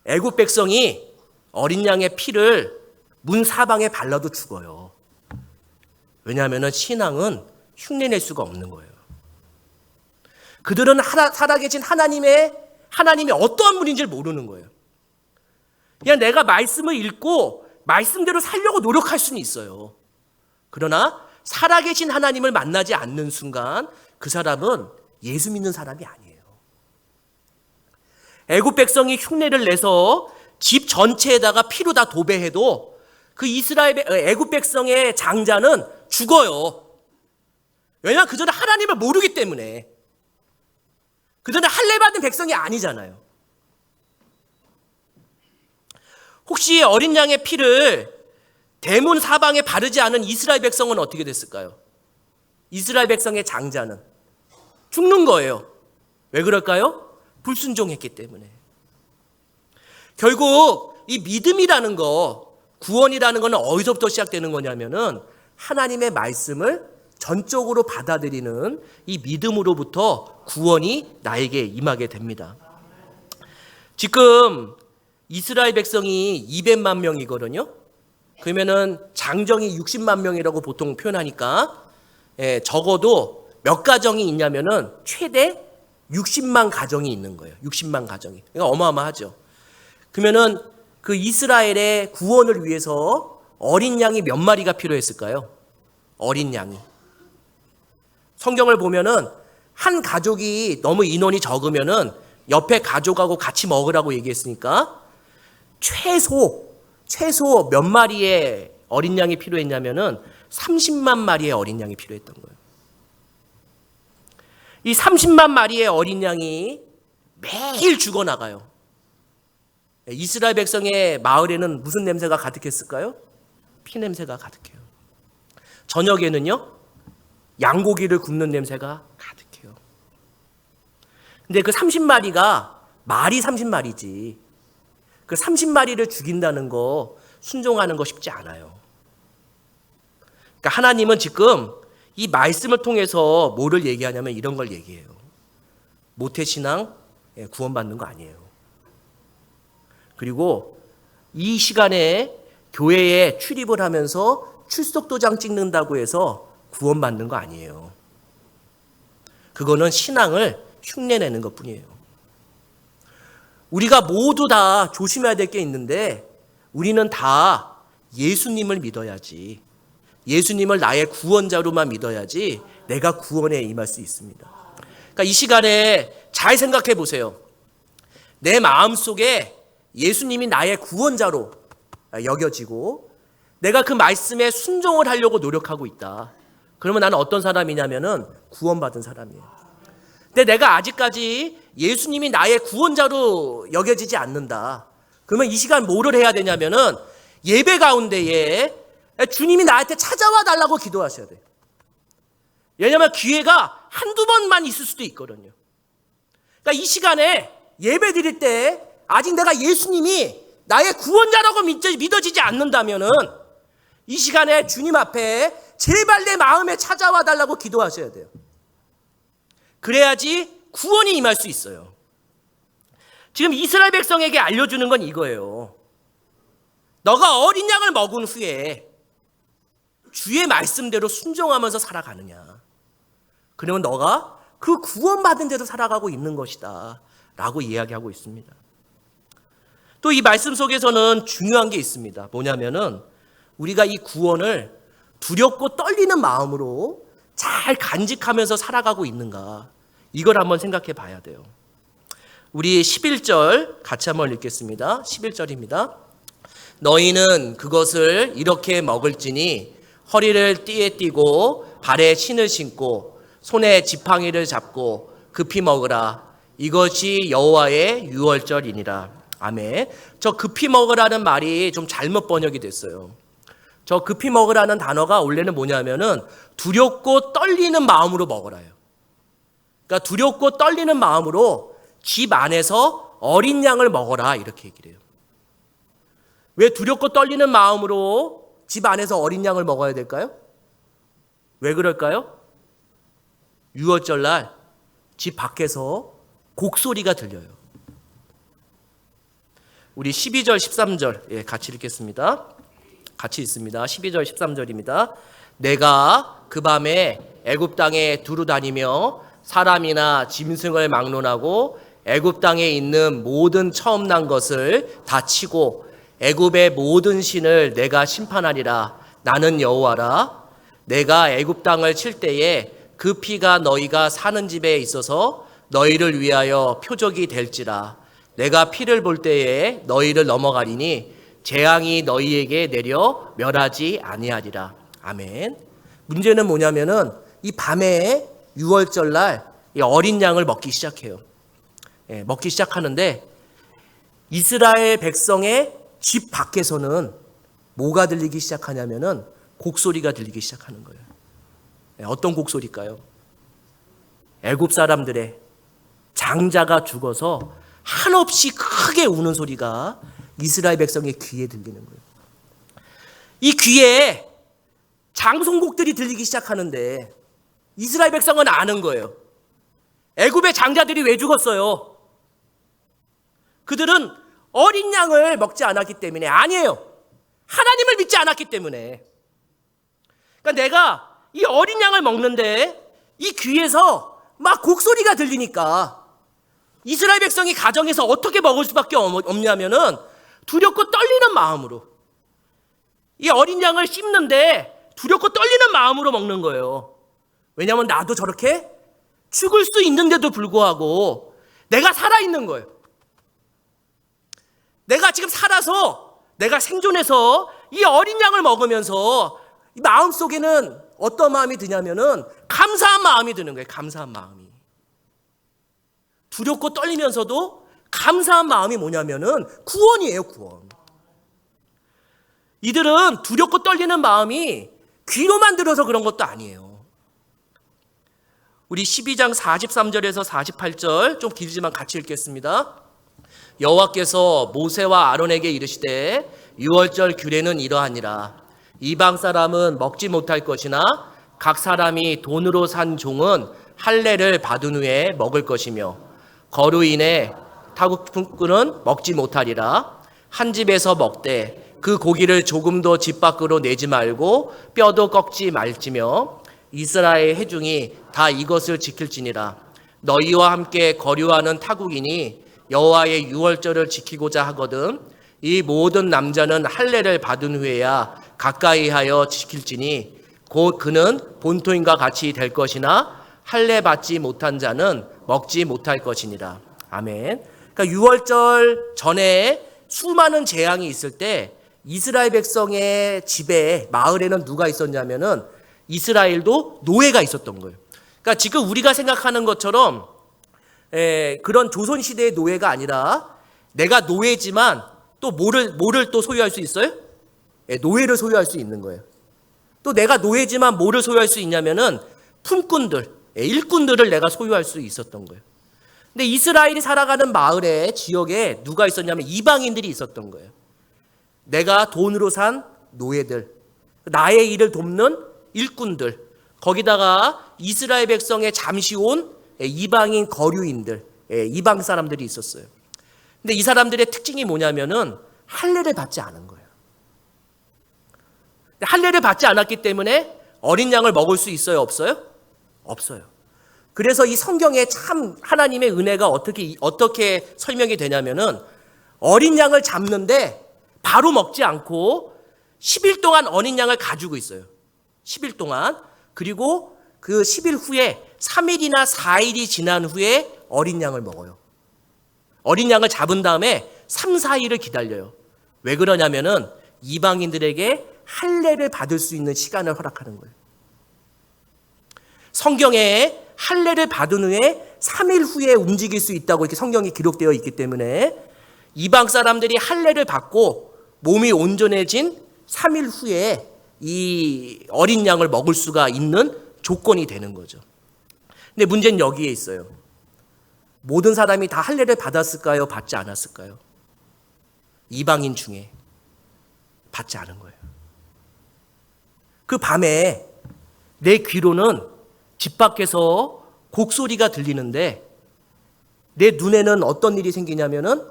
애굽 백성이 어린 양의 피를 문 사방에 발라도 죽어요. 왜냐하면 신앙은 흉내낼 수가 없는 거예요. 그들은 살아계신 하나님이 어떠한 분인지를 모르는 거예요. 그냥 내가 말씀을 읽고 말씀대로 살려고 노력할 수는 있어요. 그러나 살아계신 하나님을 만나지 않는 순간 그 사람은 예수 믿는 사람이 아니에요. 애굽 백성이 흉내를 내서 집 전체에다가 피로 다 도배해도 그 애굽 백성의 장자는 죽어요. 왜냐하면 그들은 하나님을 모르기 때문에. 그들은 할례 받은 백성이 아니잖아요. 혹시 어린 양의 피를 대문 사방에 바르지 않은 이스라엘 백성은 어떻게 됐을까요? 이스라엘 백성의 장자는 죽는 거예요. 왜 그럴까요? 불순종했기 때문에. 결국 이 믿음이라는 거, 구원이라는 거는 어디서부터 시작되는 거냐면은 하나님의 말씀을 전적으로 받아들이는 이 믿음으로부터 구원이 나에게 임하게 됩니다. 지금 이스라엘 백성이 200만 명이거든요. 그러면은 장정이 60만 명이라고 보통 표현하니까 적어도 몇 가정이 있냐면은 최대 60만 가정이 있는 거예요. 60만 가정이. 그러니까 어마어마하죠. 그러면은 그 이스라엘의 구원을 위해서 어린 양이 몇 마리가 필요했을까요? 어린 양이. 성경을 보면은 한 가족이 너무 인원이 적으면은 옆에 가족하고 같이 먹으라고 얘기했으니까 최소 몇 마리의 어린 양이 필요했냐면은 30만 마리의 어린 양이 필요했던 거예요. 이 30만 마리의 어린 양이 매일 죽어나가요. 이스라엘 백성의 마을에는 무슨 냄새가 가득했을까요? 피 냄새가 가득해요. 저녁에는요, 양고기를 굽는 냄새가 가득해요. 근데 그 30마리가 말이 30마리지. 그 30마리를 죽인다는 거, 순종하는 거 쉽지 않아요. 그러니까 하나님은 지금 이 말씀을 통해서 뭐를 얘기하냐면 이런 걸 얘기해요. 모태신앙 구원받는 거 아니에요. 그리고 이 시간에 교회에 출입을 하면서 출석도장 찍는다고 해서 구원받는 거 아니에요. 그거는 신앙을 흉내내는 것뿐이에요. 우리가 모두 다 조심해야 될 게 있는데 우리는 다 예수님을 믿어야지, 예수님을 나의 구원자로만 믿어야지 내가 구원에 임할 수 있습니다. 그러니까 이 시간에 잘 생각해 보세요. 내 마음속에 예수님이 나의 구원자로 여겨지고 내가 그 말씀에 순종을 하려고 노력하고 있다. 그러면 나는 어떤 사람이냐면은 구원받은 사람이에요. 근데 내가 아직까지 예수님이 나의 구원자로 여겨지지 않는다. 그러면 이 시간 뭐를 해야 되냐면은 예배 가운데에 주님이 나한테 찾아와 달라고 기도하셔야 돼요. 왜냐하면 기회가 한두 번만 있을 수도 있거든요. 그러니까 이 시간에 예배 드릴 때 아직 내가 예수님이 나의 구원자라고 믿어지지 않는다면은 이 시간에 주님 앞에 제발 내 마음에 찾아와 달라고 기도하셔야 돼요. 그래야지 구원이 임할 수 있어요. 지금 이스라엘 백성에게 알려주는 건 이거예요. 너가 어린 양을 먹은 후에 주의 말씀대로 순종하면서 살아가느냐. 그러면 너가 그 구원받은 대로 살아가고 있는 것이다 라고 이야기하고 있습니다. 또 이 말씀 속에서는 중요한 게 있습니다. 뭐냐면은 우리가 이 구원을 두렵고 떨리는 마음으로 잘 간직하면서 살아가고 있는가, 이걸 한번 생각해 봐야 돼요. 우리 11절 같이 한번 읽겠습니다. 11절입니다. 너희는 그것을 이렇게 먹을지니 허리를 띠에 띠고 발에 신을 신고 손에 지팡이를 잡고 급히 먹으라. 이것이 여호와의 유월절이니라. 아멘. 저 급히 먹으라는 말이 좀 잘못 번역이 됐어요. 저 급히 먹으라는 단어가 원래는 뭐냐면은 두렵고 떨리는 마음으로 먹으라요. 그러니까 두렵고 떨리는 마음으로 집 안에서 어린 양을 먹어라 이렇게 얘기를 해요. 왜 두렵고 떨리는 마음으로 집 안에서 어린 양을 먹어야 될까요? 왜 그럴까요? 유월절날 집 밖에서 곡소리가 들려요. 우리 12절 13절 같이 읽겠습니다. 같이 있습니다. 12절 13절입니다. 내가 그 밤에 애굽 땅에 두루 다니며 사람이나 짐승을 막론하고 애굽 땅에 있는 모든 처음 난 것을 다 치고 애굽의 모든 신을 내가 심판하리라. 나는 여호와라. 내가 애굽 땅을 칠 때에 그 피가 너희가 사는 집에 있어서 너희를 위하여 표적이 될지라. 내가 피를 볼 때에 너희를 넘어가리니 재앙이 너희에게 내려 멸하지 아니하리라. 아멘. 문제는 뭐냐면은 이 밤에 유월절날 어린 양을 먹기 시작해요. 먹기 시작하는데 이스라엘 백성의 집 밖에서는 뭐가 들리기 시작하냐면은 곡소리가 들리기 시작하는 거예요. 어떤 곡소리일까요? 애굽 사람들의 장자가 죽어서 한없이 크게 우는 소리가 이스라엘 백성의 귀에 들리는 거예요. 이 귀에 장송곡들이 들리기 시작하는데 이스라엘 백성은 아는 거예요. 애굽의 장자들이 왜 죽었어요? 그들은 어린 양을 먹지 않았기 때문에 아니에요. 하나님을 믿지 않았기 때문에. 그러니까 내가 이 어린 양을 먹는데 이 귀에서 막 곡소리가 들리니까 이스라엘 백성이 가정에서 어떻게 먹을 수밖에 없냐면은 두렵고 떨리는 마음으로 이 어린 양을 씹는데 두렵고 떨리는 마음으로 먹는 거예요. 왜냐하면 나도 저렇게 죽을 수 있는데도 불구하고 내가 살아있는 거예요. 내가 지금 살아서 내가 생존해서 이 어린 양을 먹으면서 이 마음속에는 어떤 마음이 드냐면은 감사한 마음이 드는 거예요. 감사한 마음이. 두렵고 떨리면서도 감사한 마음이 뭐냐면은 구원이에요. 구원. 이들은 두렵고 떨리는 마음이 귀로만 들어서 그런 것도 아니에요. 우리 12장 43절에서 48절 좀 길지만 같이 읽겠습니다. 여호와께서 모세와 아론에게 이르시되 유월절 규례는 이러하니라. 이방 사람은 먹지 못할 것이나 각 사람이 돈으로 산 종은 할례를 받은 후에 먹을 것이며 거루인의 타국꾼은 먹지 못하리라. 한 집에서 먹되 그 고기를 조금도 집 밖으로 내지 말고 뼈도 꺾지 말지며 이스라엘 회중이 다 이것을 지킬지니라. 너희와 함께 거류하는 타국인이 여호와의 유월절을 지키고자 하거든 이 모든 남자는 할례를 받은 후에야 가까이 하여 지킬지니 곧 그는 본토인과 같이 될 것이나 할례 받지 못한 자는 먹지 못할 것이니라. 아멘. 그러니까 유월절 전에 수많은 재앙이 있을 때 이스라엘 백성의 집에 마을에는 누가 있었냐면은 이스라엘도 노예가 있었던 거예요. 그러니까 지금 우리가 생각하는 것처럼 그런 조선시대의 노예가 아니라 내가 노예지만 또 뭐를 또 소유할 수 있어요? 노예를 소유할 수 있는 거예요. 또 내가 노예지만 뭐를 소유할 수 있냐면은 품꾼들, 일꾼들을 내가 소유할 수 있었던 거예요. 근데 이스라엘이 살아가는 마을에 지역에 누가 있었냐면 이방인들이 있었던 거예요. 내가 돈으로 산 노예들, 나의 일을 돕는 일꾼들, 거기다가 이스라엘 백성에 잠시 온 이방인 거류인들, 이방 사람들이 있었어요. 근데 이 사람들의 특징이 뭐냐면은 할례를 받지 않은 거예요. 할례를 받지 않았기 때문에 어린 양을 먹을 수 있어요, 없어요? 없어요. 그래서 이 성경에 참 하나님의 은혜가 어떻게 설명이 되냐면은 어린 양을 잡는데 바로 먹지 않고 10일 동안 어린 양을 가지고 있어요. 10일 동안. 그리고 그 10일 후에 3일이나 4일이 지난 후에 어린 양을 먹어요. 어린 양을 잡은 다음에 3, 4일을 기다려요. 왜 그러냐면은 이방인들에게 할례를 받을 수 있는 시간을 허락하는 거예요. 성경에 할례를 받은 후에 3일 후에 움직일 수 있다고 이렇게 성경이 기록되어 있기 때문에 이방 사람들이 할례를 받고 몸이 온전해진 3일 후에 이 어린 양을 먹을 수가 있는 조건이 되는 거죠. 근데 문제는 여기에 있어요. 모든 사람이 다 할례를 받았을까요? 받지 않았을까요? 이방인 중에 받지 않은 거예요. 그 밤에 내 귀로는 집 밖에서 곡소리가 들리는데 내 눈에는 어떤 일이 생기냐면은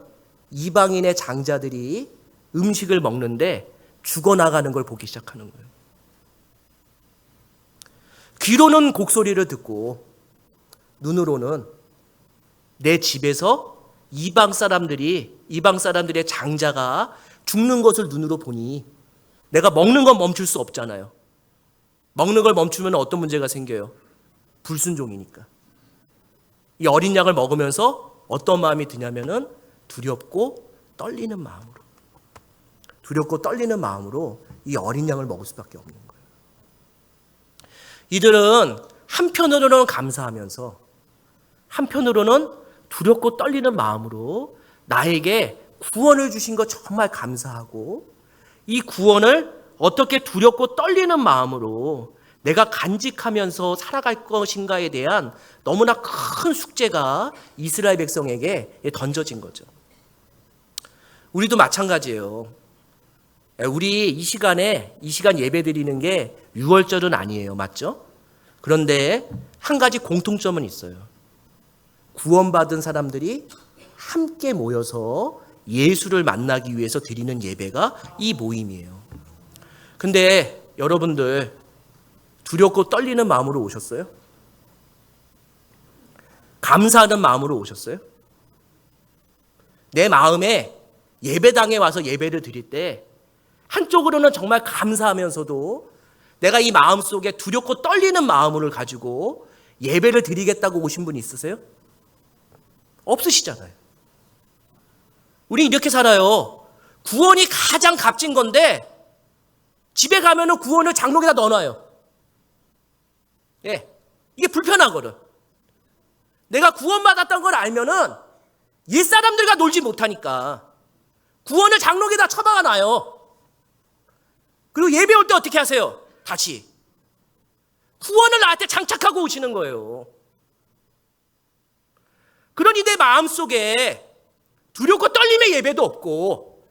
이방인의 장자들이 음식을 먹는데 죽어나가는 걸 보기 시작하는 거예요. 귀로는 곡소리를 듣고 눈으로는 내 집에서 이방 사람들의 장자가 죽는 것을 눈으로 보니 내가 먹는 건 멈출 수 없잖아요. 먹는 걸 멈추면 어떤 문제가 생겨요? 불순종이니까. 이 어린 양을 먹으면서 어떤 마음이 드냐면은 두렵고 떨리는 마음으로 이 어린 양을 먹을 수밖에 없는 거예요. 이들은 한편으로는 감사하면서 한편으로는 두렵고 떨리는 마음으로 나에게 구원을 주신 것 정말 감사하고 이 구원을 어떻게 두렵고 떨리는 마음으로 내가 간직하면서 살아갈 것인가에 대한 너무나 큰 숙제가 이스라엘 백성에게 던져진 거죠. 우리도 마찬가지예요. 우리 이 시간 예배 드리는 게 6월절은 아니에요. 맞죠? 그런데 한 가지 공통점은 있어요. 구원받은 사람들이 함께 모여서 예수를 만나기 위해서 드리는 예배가 이 모임이에요. 근데 여러분들 두렵고 떨리는 마음으로 오셨어요? 감사하는 마음으로 오셨어요? 내 마음에 예배당에 와서 예배를 드릴 때 한쪽으로는 정말 감사하면서도 내가 이 마음속에 두렵고 떨리는 마음을 가지고 예배를 드리겠다고 오신 분 있으세요? 없으시잖아요. 우리 이렇게 살아요. 구원이 가장 값진 건데 집에 가면은 구원을 장롱에다 넣어놔요. 예, 이게 불편하거든. 내가 구원받았다는 걸 알면은 옛사람들과 놀지 못하니까 구원을 장롱에다 처박아 놔요. 그리고 예배 올 때 어떻게 하세요? 다시 구원을 나한테 장착하고 오시는 거예요. 그러니 내 마음속에 두렵고 떨림의 예배도 없고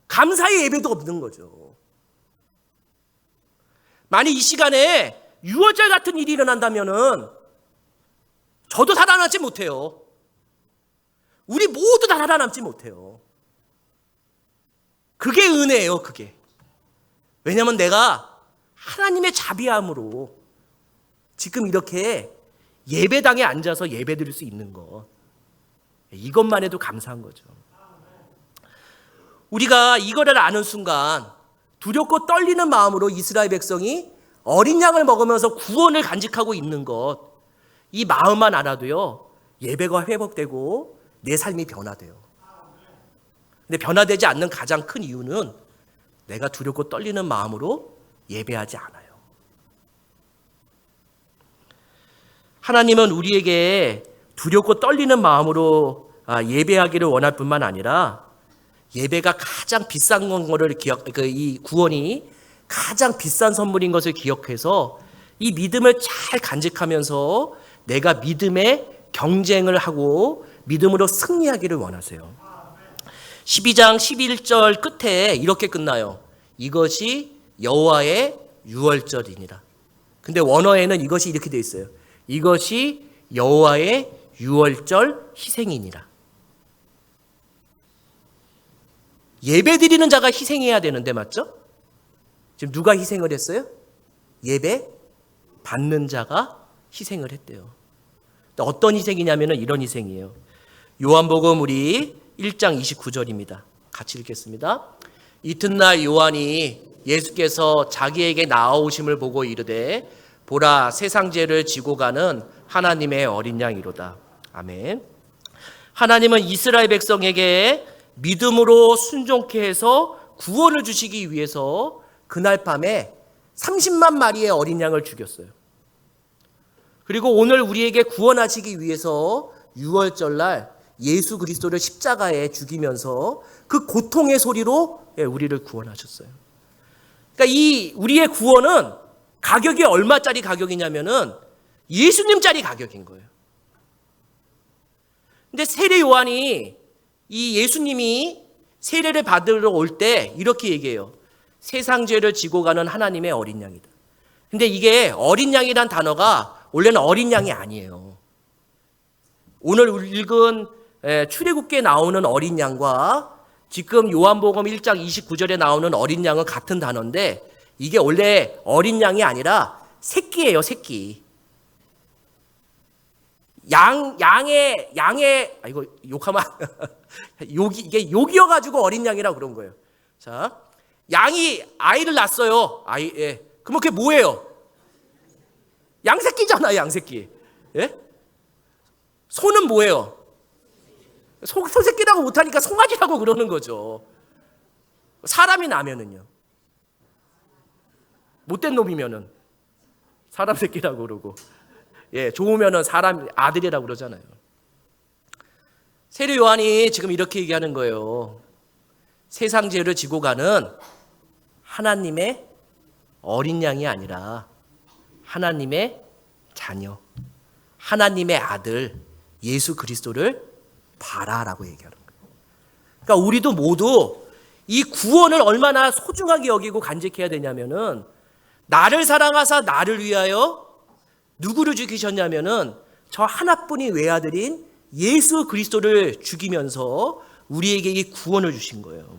감사의 예배도 없는 거죠. 만약 이 시간에 6월절 같은 일이 일어난다면은 저도 살아남지 못해요. 우리 모두 다 살아남지 못해요. 그게 은혜예요, 그게. 왜냐하면 내가 하나님의 자비함으로 지금 이렇게 예배당에 앉아서 예배 드릴 수 있는 것, 이것만 해도 감사한 거죠. 우리가 이거를 아는 순간 두렵고 떨리는 마음으로 이스라엘 백성이 어린 양을 먹으면서 구원을 간직하고 있는 것, 이 마음만 알아도요 예배가 회복되고 내 삶이 변화돼요. 근데 변화되지 않는 가장 큰 이유는 내가 두렵고 떨리는 마음으로 예배하지 않아요. 하나님은 우리에게 두렵고 떨리는 마음으로 예배하기를 원할 뿐만 아니라 예배가 가장 비싼 거를 이 구원이 가장 비싼 선물인 것을 기억해서 이 믿음을 잘 간직하면서 내가 믿음의 경쟁을 하고 믿음으로 승리하기를 원하세요. 12장 11절 끝에 이렇게 끝나요. 이것이 여호와의 유월절이니라. 근데 원어에는 이것이 이렇게 되어 있어요. 이것이 여호와의 유월절 희생이니라. 예배 드리는 자가 희생해야 되는데 맞죠? 지금 누가 희생을 했어요? 예배 받는 자가 희생을 했대요. 어떤 희생이냐면 이런 희생이에요. 요한복음 우리 1장 29절입니다. 같이 읽겠습니다. 이튿날 요한이 예수께서 자기에게 나아오심을 보고 이르되 보라 세상 죄를 지고 가는 하나님의 어린 양이로다. 아멘. 하나님은 이스라엘 백성에게 믿음으로 순종케 해서 구원을 주시기 위해서 그날 밤에 30만 마리의 어린 양을 죽였어요. 그리고 오늘 우리에게 구원하시기 위해서 6월절날 예수 그리스도를 십자가에 죽이면서 그 고통의 소리로 우리를 구원하셨어요. 그러니까 이 우리의 구원은 가격이 얼마짜리 가격이냐면은 예수님짜리 가격인 거예요. 근데 세례 요한이 이 예수님이 세례를 받으러 올 때 이렇게 얘기해요. 세상 죄를 지고 가는 하나님의 어린 양이다. 근데 이게 어린 양이란 단어가 원래는 어린 양이 아니에요. 오늘 읽은 출애굽기에 나오는 어린 양과 지금 요한복음 1장 29절에 나오는 어린 양은 같은 단어인데 이게 원래 어린 양이 아니라 새끼예요, 새끼. 양의 이거 욕하면 이게 욕이어가지고 어린 양이라고 그런 거예요. 자, 양이 아이를 낳았어요. 그러면 그게 뭐예요? 양새끼잖아요, 양새끼. 예? 소는 뭐예요? 소새끼라고 못하니까 송아지라고 그러는 거죠. 사람이 나면은요. 못된 놈이면은 사람 새끼라고 그러고, 좋으면은 사람 아들이라고 그러잖아요. 세례 요한이 지금 이렇게 얘기하는 거예요. 세상 죄를 지고 가는 하나님의 어린 양이 아니라 하나님의 자녀, 하나님의 아들 예수 그리스도를 봐라라고 얘기하는 거예요. 그러니까 우리도 모두 이 구원을 얼마나 소중하게 여기고 간직해야 되냐면은 나를 사랑하사 나를 위하여 누구를 죽이셨냐면은 저 하나뿐인 외아들인 예수 그리스도를 죽이면서 우리에게 이 구원을 주신 거예요.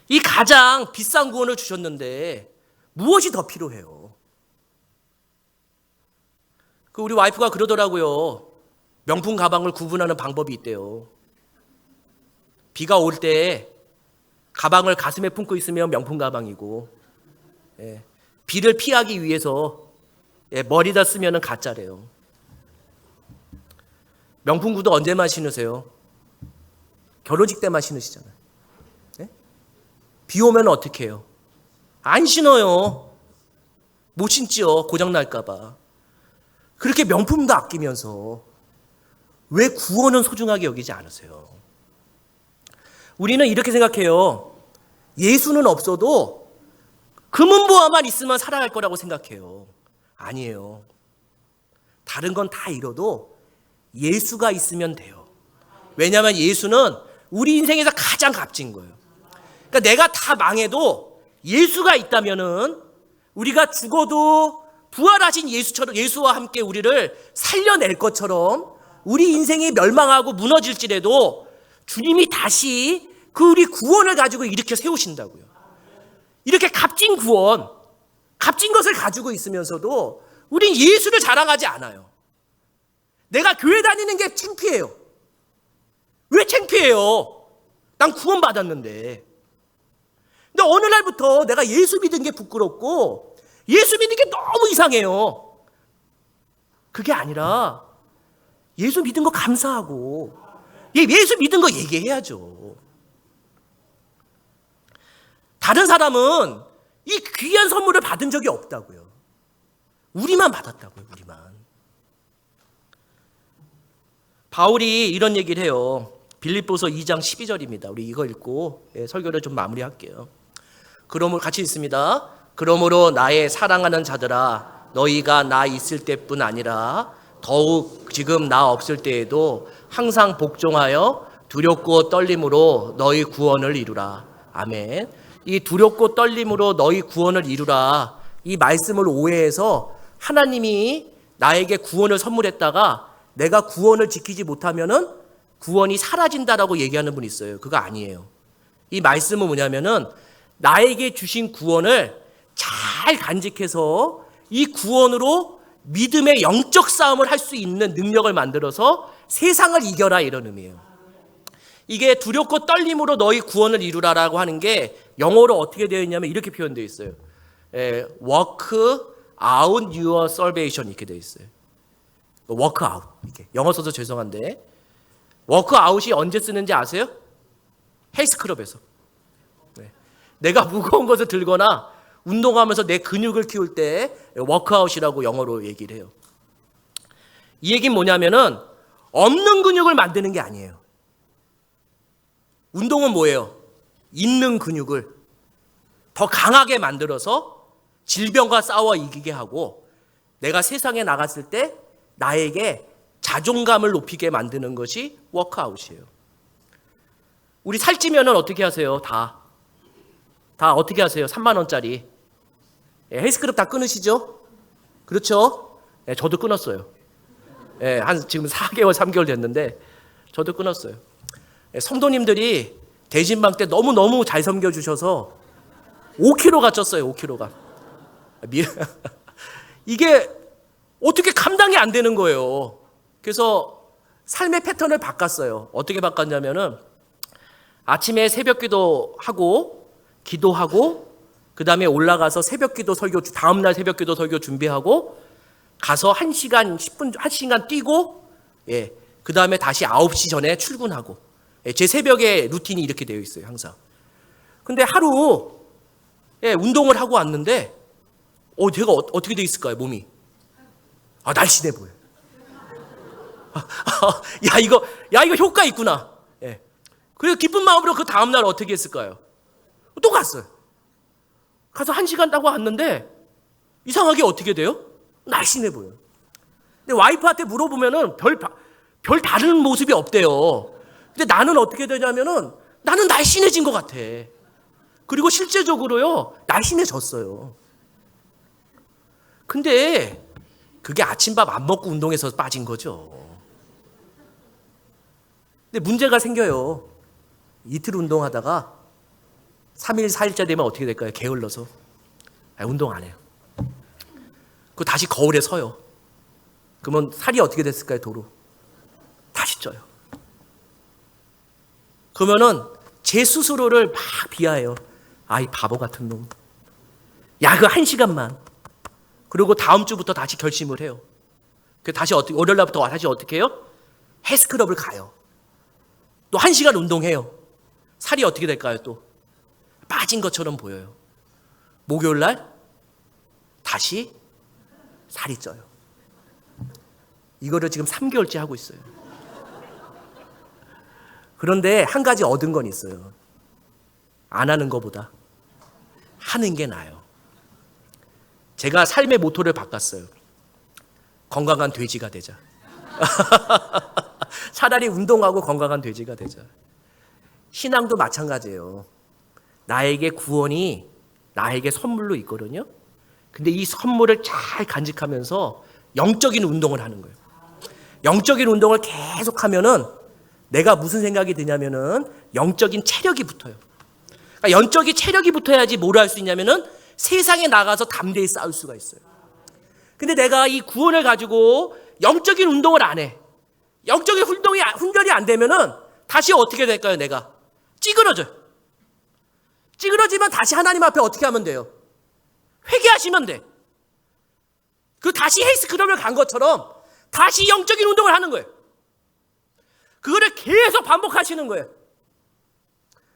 이 가장 비싼 구원을 주셨는데 무엇이 더 필요해요? 우리 와이프가 그러더라고요. 명품 가방을 구분하는 방법이 있대요. 비가 올 때 가방을 가슴에 품고 있으면 명품 가방이고, 비를 피하기 위해서 머리다 쓰면 가짜래요. 명품 구두 언제만 신으세요? 결혼식 때만 신으시잖아요. 비 오면 어떻게 해요? 안 신어요. 못 신지요. 고장 날까 봐. 그렇게 명품도 아끼면서 왜 구원은 소중하게 여기지 않으세요? 우리는 이렇게 생각해요. 예수는 없어도 금은보화만 있으면 살아갈 거라고 생각해요. 아니에요. 다른 건 다 잃어도 예수가 있으면 돼요. 왜냐하면 예수는 우리 인생에서 가장 값진 거예요. 그러니까 내가 다 망해도 예수가 있다면은 우리가 죽어도 부활하신 예수처럼 예수와 함께 우리를 살려낼 것처럼 우리 인생이 멸망하고 무너질지라도 주님이 다시 그 우리 구원을 가지고 일으켜 세우신다고요. 이렇게 값진 구원, 값진 것을 가지고 있으면서도 우린 예수를 자랑하지 않아요. 내가 교회 다니는 게 창피해요. 왜 창피해요? 난 구원 받았는데. 근데 어느 날부터 내가 예수 믿은 게 부끄럽고 예수 믿는 게 너무 이상해요. 그게 아니라 예수 믿은 거 감사하고 예수 믿은 거 얘기해야죠. 다른 사람은 이 귀한 선물을 받은 적이 없다고요. 우리만 받았다고요. 우리만. 바울이 이런 얘기를 해요. 빌립보서 2장 12절입니다. 우리 이거 읽고 설교를 좀 마무리할게요. 그러므로 같이 있습니다. 그러므로 나의 사랑하는 자들아 너희가 나 있을 때뿐 아니라 더욱 지금 나 없을 때에도 항상 복종하여 두렵고 떨림으로 너희 구원을 이루라. 아멘. 이 두렵고 떨림으로 너희 구원을 이루라. 이 말씀을 오해해서 하나님이 나에게 구원을 선물했다가 내가 구원을 지키지 못하면은 구원이 사라진다라고 얘기하는 분이 있어요. 그거 아니에요. 이 말씀은 뭐냐면은 나에게 주신 구원을 잘 간직해서 이 구원으로 믿음의 영적 싸움을 할 수 있는 능력을 만들어서 세상을 이겨라 이런 의미예요. 이게 두렵고 떨림으로 너희 구원을 이루라라고 하는 게 영어로 어떻게 되어 있냐면 이렇게 표현되어 있어요. Work out your salvation 이렇게 되어 있어요. Work out 이렇게 영어 써서 죄송한데 work out이 언제 쓰는지 아세요? 헬스클럽에서. 내가 무거운 것을 들거나 운동하면서 내 근육을 키울 때 워크아웃이라고 영어로 얘기를 해요. 이 얘기는 뭐냐면은 없는 근육을 만드는 게 아니에요. 운동은 뭐예요? 있는 근육을 더 강하게 만들어서 질병과 싸워 이기게 하고 내가 세상에 나갔을 때 나에게 자존감을 높이게 만드는 것이 워크아웃이에요. 우리 살찌면은 어떻게 하세요? 다 어떻게 하세요? 3만 원짜리 헬스클럽 다 끊으시죠? 그렇죠? 저도 끊었어요. 한 지금 4개월, 3개월 됐는데 저도 끊었어요. 성도님들이 대진방 때 너무너무 잘 섬겨주셔서 5kg가 쪘어요. 5kg가. 이게 어떻게 감당이 안 되는 거예요. 그래서 삶의 패턴을 바꿨어요. 어떻게 바꿨냐면은 아침에 새벽 기도하고 그 다음에 올라가서 새벽 기도 설교, 다음날 새벽 기도 설교 준비하고 가서 1시간 10분, 1시간 뛰고 그 다음에 다시 9시 전에 출근하고 제 새벽에 루틴이 이렇게 되어 있어요. 항상. 근데 하루 운동을 하고 왔는데 제가 어떻게 돼 있을까요? 몸이 날씬해 보여요. 야 이거 효과 있구나. 그래서 기쁜 마음으로 그 다음날 어떻게 했을까요? 또 갔어요. 가서 1시간 따고 왔는데 이상하게 어떻게 돼요? 날씬해 보여요. 근데 와이프한테 물어보면은 별 다른 모습이 없대요. 근데 나는 어떻게 되냐면은 나는 날씬해진 것 같아. 그리고 실제적으로요, 날씬해졌어요. 근데 그게 아침밥 안 먹고 운동해서 빠진 거죠. 근데 문제가 생겨요. 이틀 운동하다가 3일, 4일째 되면 어떻게 될까요? 게을러서 운동 안 해요. 그 다시 거울에 서요. 그러면 살이 어떻게 됐을까요? 도로 다시 쪄요. 그러면은 제 스스로를 막 비하해요. 이 바보 같은 놈. 야, 그 1시간만. 그리고 다음 주부터 다시 결심을 해요. 그 다시 월요일 날부터 다시 어떻게 해요? 헬스클럽을 가요. 또 1시간 운동해요. 살이 어떻게 될까요? 또 빠진 것처럼 보여요. 목요일 날 다시 살이 쪄요. 이거를 지금 3개월째 하고 있어요. 그런데 한 가지 얻은 건 있어요. 안 하는 것보다 하는 게 나아요. 제가 삶의 모토를 바꿨어요. 건강한 돼지가 되자. 차라리 운동하고 건강한 돼지가 되자. 신앙도 마찬가지예요. 나에게 구원이 나에게 선물로 있거든요. 근데 이 선물을 잘 간직하면서 영적인 운동을 하는 거예요. 영적인 운동을 계속하면은 내가 무슨 생각이 드냐면은 영적인 체력이 붙어요. 그러니까 영적인 체력이 붙어야지 뭘 할 수 있냐면은 세상에 나가서 담대히 싸울 수가 있어요. 근데 내가 이 구원을 가지고 영적인 운동을 안 해. 영적인 훈련이 안 되면은 다시 어떻게 될까요? 내가 찌그러져요. 찌그러지면 다시 하나님 앞에 어떻게 하면 돼요? 회개하시면 돼. 그 다시 헬스클럽을 간 것처럼 다시 영적인 운동을 하는 거예요. 그거를 계속 반복하시는 거예요.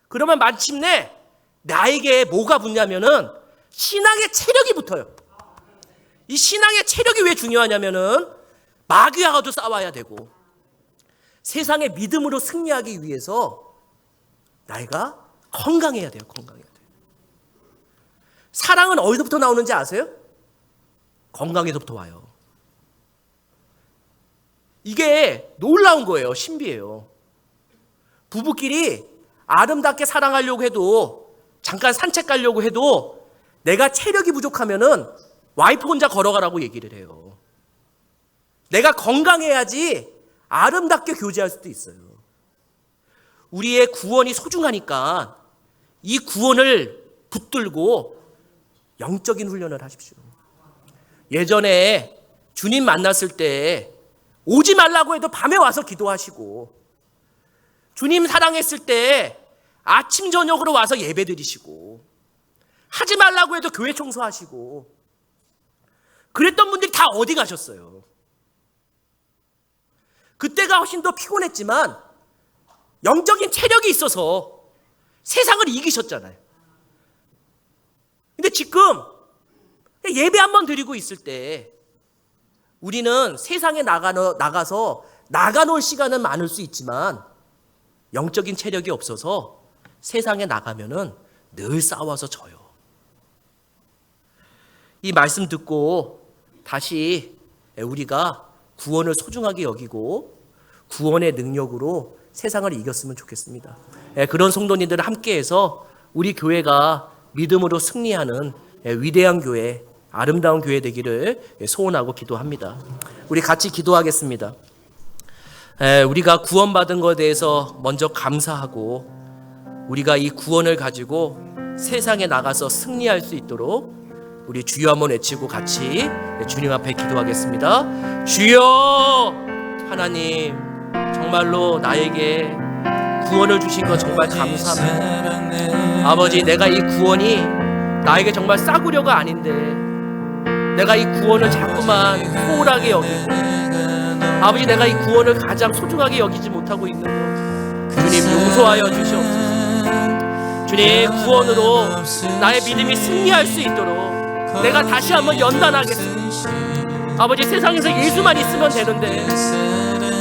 그러면 마침내 나에게 뭐가 붙냐면은 신앙의 체력이 붙어요. 이 신앙의 체력이 왜 중요하냐면은 마귀와도 싸워야 되고 세상의 믿음으로 승리하기 위해서 나이가 건강해야 돼요. 건강해야 돼요. 사랑은 어디서부터 나오는지 아세요? 건강에서부터 와요. 이게 놀라운 거예요. 신비해요. 부부끼리 아름답게 사랑하려고 해도 잠깐 산책 가려고 해도 내가 체력이 부족하면은 와이프 혼자 걸어가라고 얘기를 해요. 내가 건강해야지 아름답게 교제할 수도 있어요. 우리의 구원이 소중하니까 이 구원을 붙들고 영적인 훈련을 하십시오. 예전에 주님 만났을 때 오지 말라고 해도 밤에 와서 기도하시고 주님 사랑했을 때 아침 저녁으로 와서 예배드리시고 하지 말라고 해도 교회 청소하시고 그랬던 분들이 다 어디 가셨어요? 그때가 훨씬 더 피곤했지만 영적인 체력이 있어서 세상을 이기셨잖아요. 근데 지금 예배 한번 드리고 있을 때 우리는 세상에 나가서 나가놀 시간은 많을 수 있지만 영적인 체력이 없어서 세상에 나가면은 늘 싸워서 져요. 이 말씀 듣고 다시 우리가 구원을 소중하게 여기고 구원의 능력으로 세상을 이겼으면 좋겠습니다. 그런 성도님들 함께해서 우리 교회가 믿음으로 승리하는 위대한 교회, 아름다운 교회 되기를 소원하고 기도합니다. 우리 같이 기도하겠습니다. 우리가 구원받은 것에 대해서 먼저 감사하고 우리가 이 구원을 가지고 세상에 나가서 승리할 수 있도록 우리 주여 한번 외치고 같이 주님 앞에 기도하겠습니다. 주여, 하나님 정말로 나에게 구원을 주신 것 정말 감사합니다. 아버지, 내가 이 구원이 나에게 정말 싸구려가 아닌데 내가 이 구원을 자꾸만 소홀하게 여기고 아버지, 내가 이 구원을 가장 소중하게 여기지 못하고 있는 것 주님 용서하여 주시옵소서. 주님, 구원으로 나의 믿음이 승리할 수 있도록 내가 다시 한번 연단하겠습니다. 아버지, 세상에서 예수만 있으면 되는데,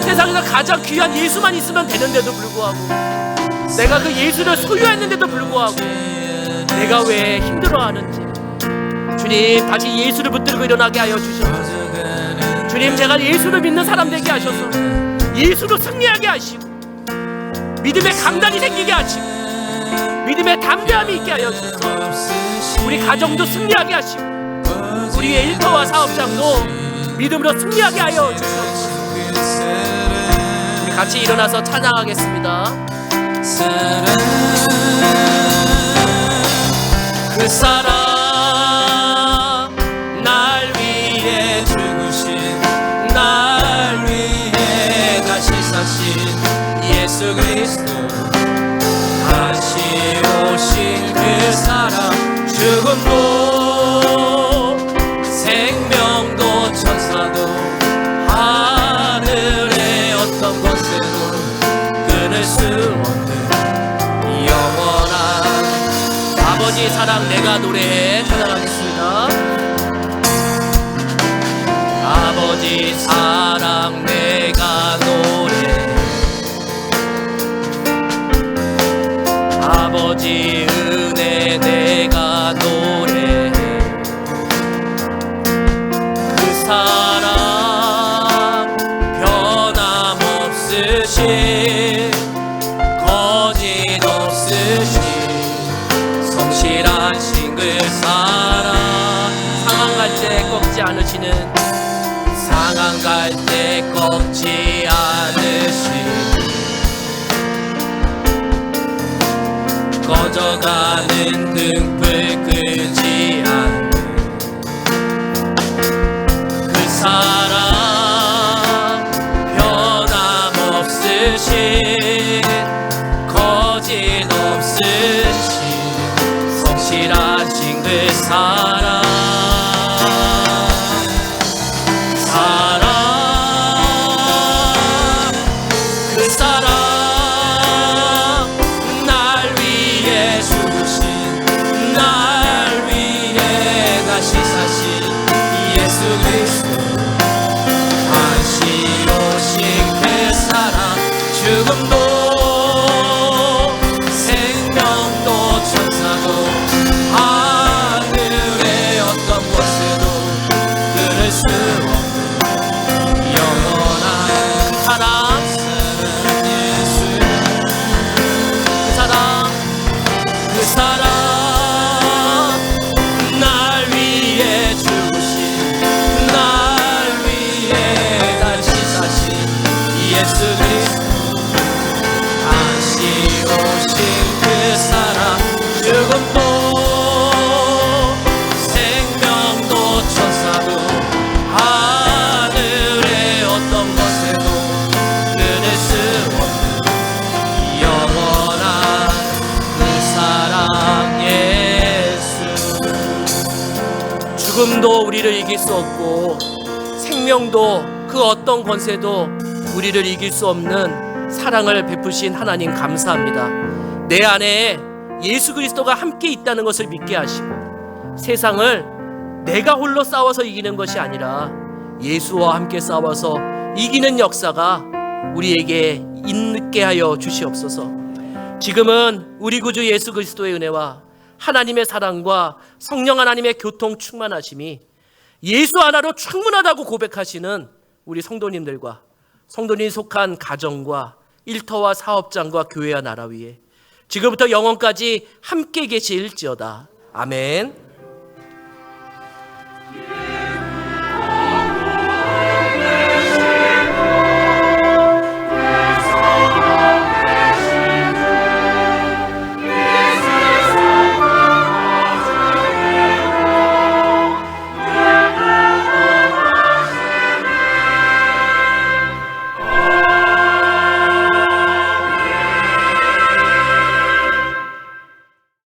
세상에서 가장 귀한 예수만 있으면 되는데도 불구하고, 내가 그 예수를 소유했는데도 불구하고 내가 왜 힘들어하는지 주님, 다시 예수를 붙들고 일어나게 하여 주셔서 주님, 제가 예수를 믿는 사람 되게 하셔서 예수로 승리하게 하시고 믿음의 강단이 생기게 하시고 믿음의 담대함이 있게 하여 주셔서 우리 가정도 승리하게 하시고 우리의 일터와 사업장도 믿음으로 승리하게 하여 주셔서 우리 같이 일어나서 찬양하겠습니다. 그 사랑 날 위해 죽으신 날 위해 다시 사신 예수 그리스도 다시 오신 그 사랑 죽음도 생명도 천사도 하늘의 어떤 것에도 끊을 수 없는 영원한 아버지 사랑 내가 노래해 찬양하겠습니다. 아버지 사랑 내가 노래 아버지 은혜 내가 노래 그 사랑 변함없으신 거짓 없으신 성실하신 그 사랑 상한 갈 때 꺾지 않으시는 상한 갈 때 꺾지 않으신 꺼져가는 등불 끄지 않는 그 사랑 변함없으신 거짓 없으신 성실하신 그 사랑 그 사랑 날 위해 죽으신 날 위해 다시 사신 예수 그리스도 다시 오신 그 사랑 죽음도 생명도 천사도 하늘의 어떤 곳에도 끊을 수 없는 영원한 사랑 그 사랑 날 위해 죽으신 날 위해 다시 사신 예수 그리스도 다시 오신 그 사랑 죽음도 생명도 천사도 하늘의 어떤 것에도 끊을 수 없는 영원한 죽음도 우리를 이길 수 없고 생명도 그 어떤 권세도 우리를 이길 수 없는 사랑을 베푸신 하나님 감사합니다. 내 안에 예수 그리스도가 함께 있다는 것을 믿게 하시고 세상을 내가 홀로 싸워서 이기는 것이 아니라 예수와 함께 싸워서 이기는 역사가 우리에게 있게 하여 주시옵소서. 지금은 우리 구주 예수 그리스도의 은혜와 하나님의 사랑과 성령 하나님의 교통 충만하심이 예수 하나로 충분하다고 고백하시는 우리 성도님들과 성도님 속한 가정과 일터와 사업장과 교회와 나라 위에 지금부터 영원까지 함께 계실지어다. 아멘.